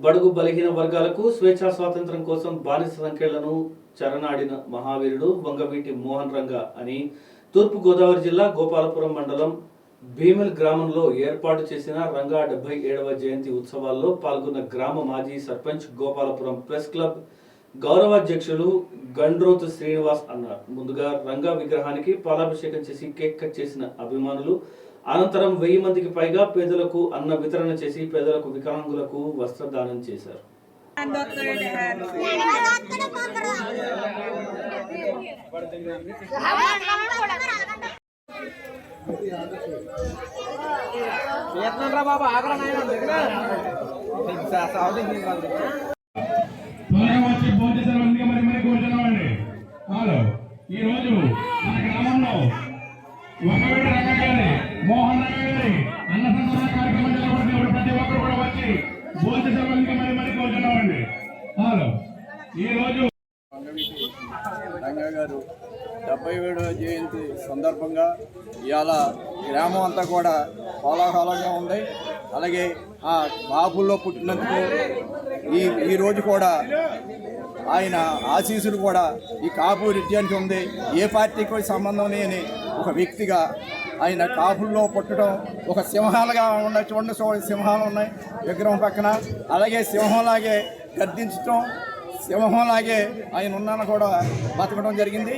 బడుగు బలహీన వర్గాలకు స్వేచ్ఛా స్వాతంత్రం కోసం బానిస సంఖ్యలను చరణాడిన మహావీరుడు వంగవీటి మోహన్ రంగ అని తూర్పు గోదావరి జిల్లా గోపాలపురం మండలం భీమల్ గ్రామంలో ఏర్పాటు చేసిన రంగా 77వ జయంతి ఉత్సవాల్లో పాల్గొన్న గ్రామ మాజీ సర్పంచ్ గోపాలపురం ప్రెస్ క్లబ్ గౌరవాధ్యక్షులు గండ్రోతు శ్రీనివాస్ అన్నారు. ముందుగా రంగా విగ్రహానికి పాలాభిషేకం చేసి కేక్ కట్ చేసిన అభిమానులు అనంతరం 1000 మందికి పైగా పేదలకు అన్న వితరణ చేసి పేదలకు వికలాంగులకు వస్త్రదానం చేశారు. ఈ రోజు మన గ్రామంలో వంగవీటి రంగ గారి మోహన్ రంగ గారి అన్న సంతరణ కార్యక్రమం చేపట్టినప్పుడు ప్రతి ఒక్కరు కూడా వచ్చి భోజనాలకి మరి కోరుతున్నామండి. ఈ రోజు రంగ గారు 77వ జయంతి సందర్భంగా ఇవాళ గ్రామం అంతా కూడా కోలాహలంగా ఉంది. అలాగే ఆ బాబుల్లో పుట్టినందుకు ఈ రోజు కూడా ఆయన ఆశీస్సులు కూడా ఈ కాపు రిజ్యానికి ఉంది. ఏ పార్టీకి సంబంధం లేని ఒక వ్యక్తిగా ఆయన కాపుల్లో పుట్టడం, ఒక సింహాలుగా ఉన్నాయి. చూడండి సింహాలు ఉన్నాయి విగ్రహం పక్కన. అలాగే సింహంలాగే గర్దించడం, సింహంలాగే ఆయన ఉన్నాను కూడా బతకడం జరిగింది.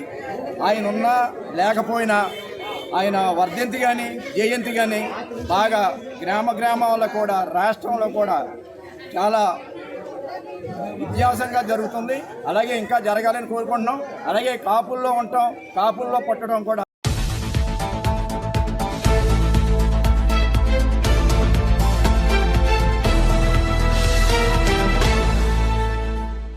ఆయన ఉన్నా లేకపోయినా ఆయన వర్ధంతి కానీ జయంతి కానీ బాగా గ్రామాల్లో కూడా రాష్ట్రంలో కూడా చాలా విధ్యాసంగా జరుగుతుంది. అలాగే ఇంకా జరగాలని కోరుకుంటున్నాం. అలాగే కాపుల్లో ఉంటాం, కాపుల్లో పుట్టడం కూడా